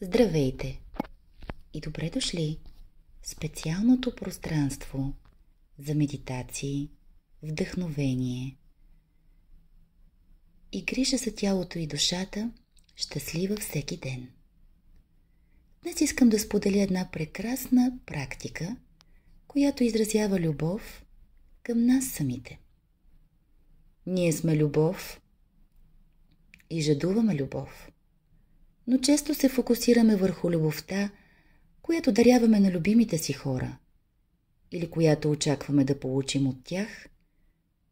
Здравейте и добре дошли в специалното пространство за медитации, вдъхновение и грижа за тялото и душата, щастлива всеки ден. Днес искам да споделя една прекрасна практика, която изразява любов към нас самите. Ние сме любов и жадуваме любов. Но често се фокусираме върху любовта, която даряваме на любимите си хора или която очакваме да получим от тях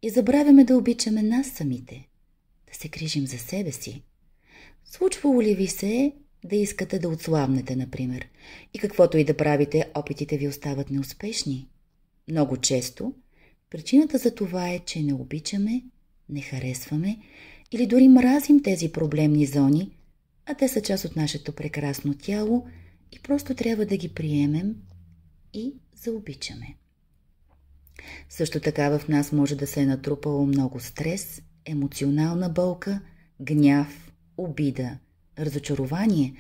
и забравяме да обичаме нас самите, да се грижим за себе си. Случвало ли ви се да искате да отслабнете, например, и каквото и да правите, опитите ви остават неуспешни? Много често причината за това е, че не обичаме, не харесваме или дори мразим тези проблемни зони, а те са част от нашето прекрасно тяло и просто трябва да ги приемем и заобичаме. Също така в нас може да се е натрупало много стрес, емоционална болка, гняв, обида, разочарование,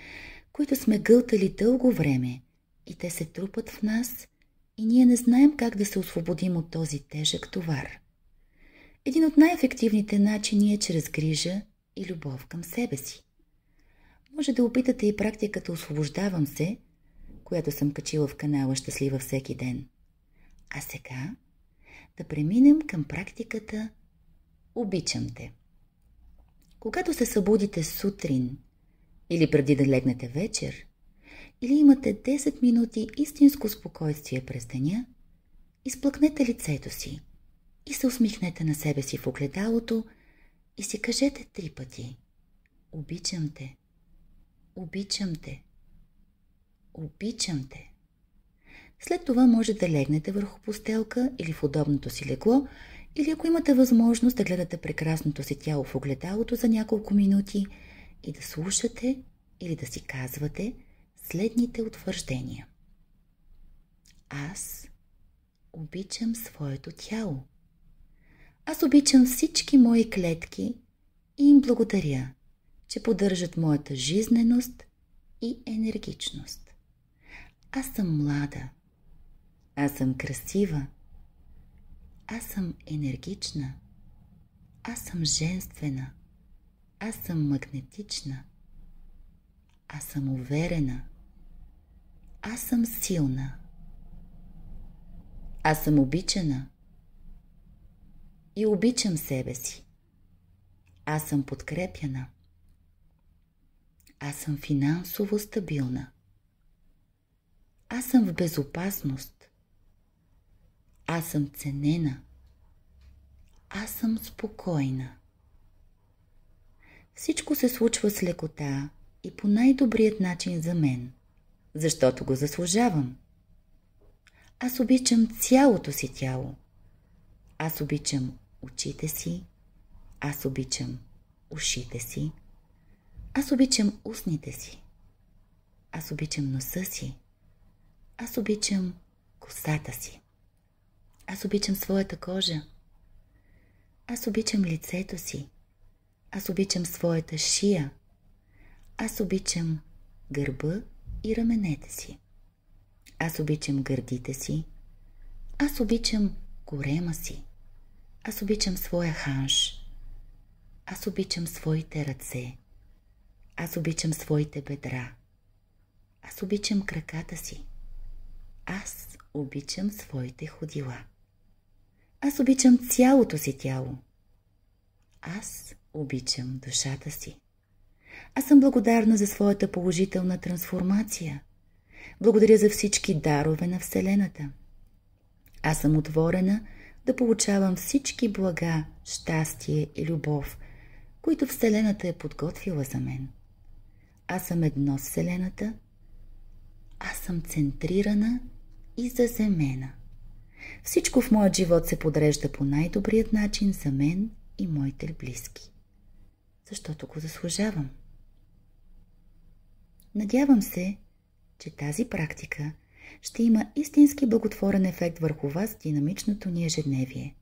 които сме гълтали дълго време и те се трупат в нас и ние не знаем как да се освободим от този тежък товар. Един от най-ефективните начини е чрез грижа и любов към себе си. Може да опитате и практиката "Освобождавам се", която съм качила в канала "Щастлива всеки ден". А сега да преминем към практиката "Обичам те". Когато се събудите сутрин или преди да легнете вечер, или имате 10 минути истинско спокойствие през деня, изплъкнете лицето си и се усмихнете на себе си в огледалото и си кажете 3 пъти: "Обичам те. Обичам те. Обичам те". След това може да легнете върху постелка или в удобното си легло, или ако имате възможност да гледате прекрасното си тяло в огледалото за няколко минути и да слушате или да си казвате следните утвърждения: "Аз обичам своето тяло. Аз обичам всички мои клетки и им благодаря, че поддържат моята жизненост и енергичност. Аз съм млада. Аз съм красива. Аз съм енергична. Аз съм женствена. Аз съм магнетична. Аз съм уверена. Аз съм силна. Аз съм обичана и обичам себе си. Аз съм подкрепяна. Аз съм финансово стабилна. Аз съм в безопасност. Аз съм ценена. Аз съм спокойна". Всичко се случва с лекота и по най-добрият начин за мен, защото го заслужавам. Аз обичам цялото си тяло. Аз обичам очите си. Аз обичам ушите си. Аз обичам устните си. Аз обичам носа си. Аз обичам косата си. Аз обичам своята кожа. Аз обичам лицето си. Аз обичам своята шия. Аз обичам гърба и раменете си. Аз обичам гърдите си. Аз обичам корема си. Аз обичам своя ханш. Аз обичам своите ръце. Аз обичам своите бедра. Аз обичам краката си. Аз обичам своите ходила. Аз обичам цялото си тяло. Аз обичам душата си. Аз съм благодарна за своята положителна трансформация. Благодаря за всички дарове на Вселената. Аз съм отворена да получавам всички блага, щастие и любов, които Вселената е подготвила за мен. Аз съм едно с Вселената. Аз съм центрирана и заземена. Всичко в моят живот се подрежда по най-добрият начин за мен и моите близки, защото го заслужавам. Надявам се, че тази практика ще има истински благотворен ефект върху вас в динамичното ни ежедневие.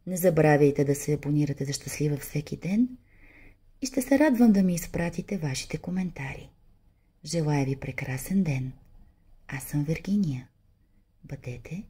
Не забравяйте да се абонирате за "Щастлива всеки ден" и ще се радвам да ми изпратите вашите коментари. Желая ви прекрасен ден. Аз съм Виргиния. Бъдете